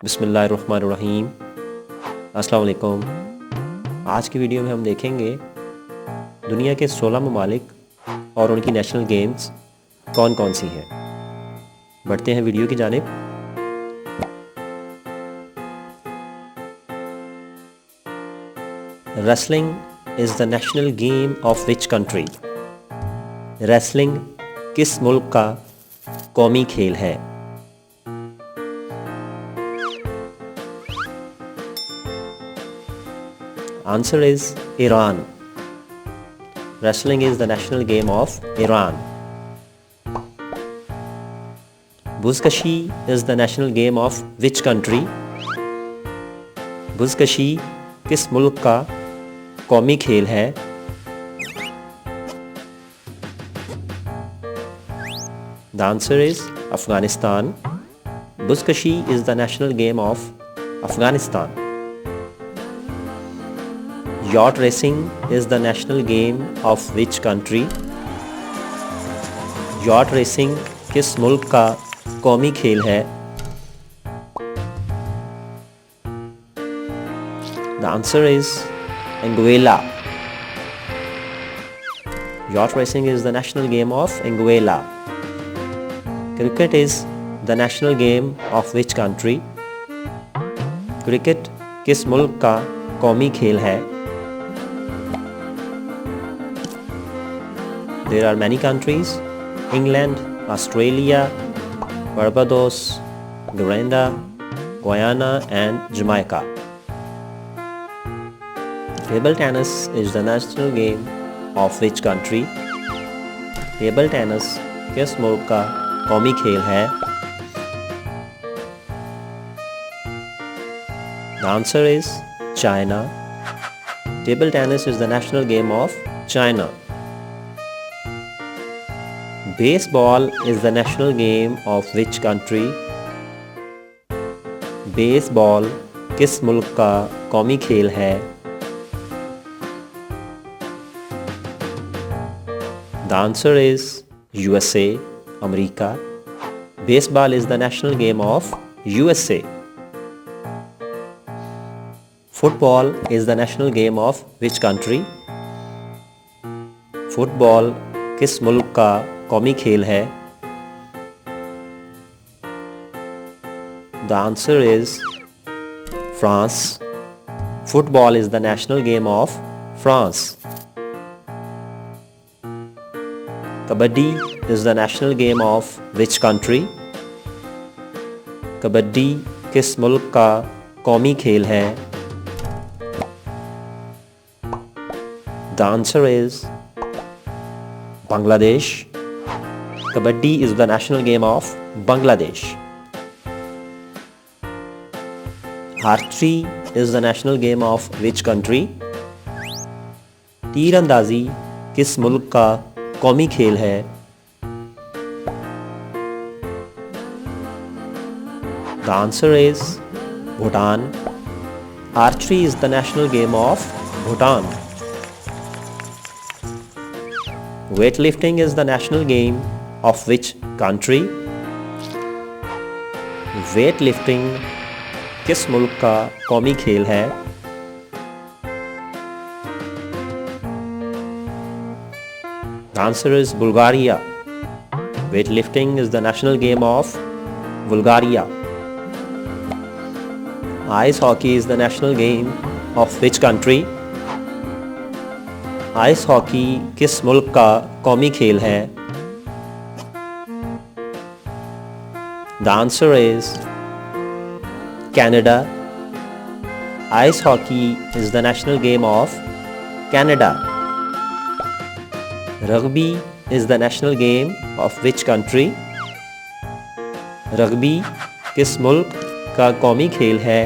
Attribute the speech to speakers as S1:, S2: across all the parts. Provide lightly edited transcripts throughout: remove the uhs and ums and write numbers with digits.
S1: बिस्मिल्लाहिर्रहमानिर्रहीम। अस्सलाम वालेकुम। आज की वीडियो में हम देखेंगे दुनिया के 16 ममालिक और उनकी नेशनल गेम्स कौन कौन सी हैं। बढ़ते हैं वीडियो की जानिब। Wrestling is the national game of which country? Wrestling किस मुल्क का कौमी खेल है? Answer is Iran. Wrestling is the national game of Iran. BUZKASHI is the national game of which country? BUZKASHI किस मुल्क का कौमी खेल है? The answer is Afghanistan. BUZKASHI is the national game of Afghanistan. Yacht racing is the national game of which country? Yacht racing किस मुल्क का कौमी खेल है? The answer is Anguilla. Yacht racing is the national game of Anguilla. Cricket is the national game of which country? Cricket किस मुल्क का कौमी खेल है? There are many countries: England, Australia, Barbados, Grenada, Guyana and Jamaica. Table tennis is the national game of which country? Table tennis किस मुल्क का कौमी खेल है? The answer is China. Table tennis is the national game of China. Baseball is the national game of which country? Baseball किस मुल्क का कौमी खेल है? The answer is USA, America. Baseball is the national game of USA. Football is the national game of which country? Football किस मुल्क का कौमी खेल है? The answer is France. Football is the national game of France. Kabaddi is the national game of which country? Kabaddi किस मुल्क का कौमी खेल है? The answer is Bangladesh. Kabaddi is the national game of Bangladesh. Archery is the national game of which country? तीरंदाजी किस मुल्क का कौमी खेल है? The answer is Bhutan. Archery is the national game of Bhutan. Weightlifting is the national game of which country? Weightlifting किस मुल्क का कौमी खेल है? The answer is Bulgaria. Weightlifting is the national game of Bulgaria. Ice hockey is the national game of which country? Ice hockey किस मुल्क का कौमी खेल है? The answer is Canada. Ice hockey is the national game of Canada. Rugby is the national game of which country? Rugby किस मुल्क का कौमी खेल है?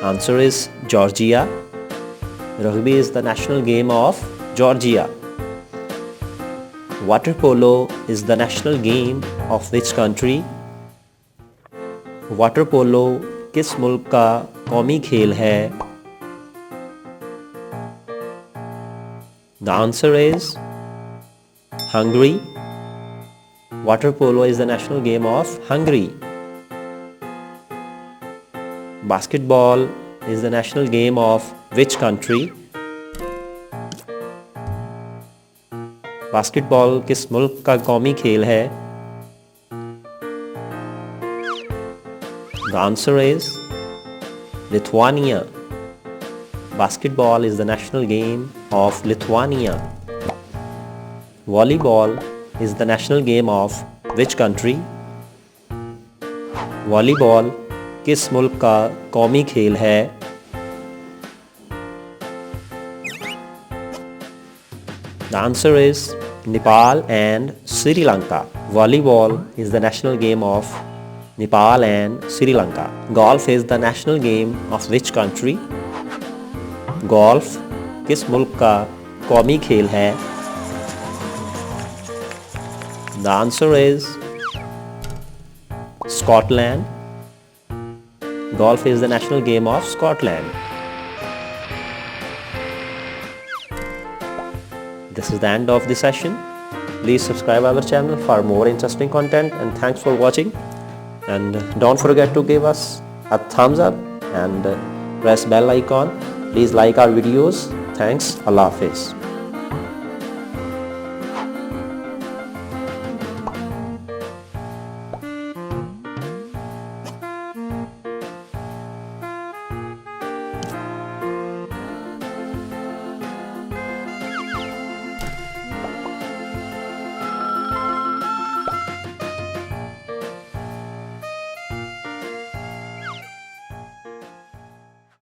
S1: Answer is Georgia. Rugby is the national game of Georgia. Water polo is the national game of which country? Water polo किस मुल्क का कौमी खेल है? The answer is Hungary. Water polo is the national game of Hungary. Basketball is the national game of which country? Basketball किस मुल्क का कौमी खेल है? The answer is Lithuania. Basketball is the national game of Lithuania. Volleyball is the national game of which country? Volleyball किस मुल्क का कौमी खेल है? The answer is Nepal and Sri Lanka. Volleyball is the national game of Nepal and Sri Lanka. Golf is the national game of which country? Golf किस मुल्क का कौमी खेल है? The answer is Scotland. Golf is the national game of Scotland. This is the end of the session. Please subscribe our channel for more interesting content, and thanks for watching. And don't forget to give us a thumbs up and press bell icon. Please like our videos. Thanks. Allah Hafiz.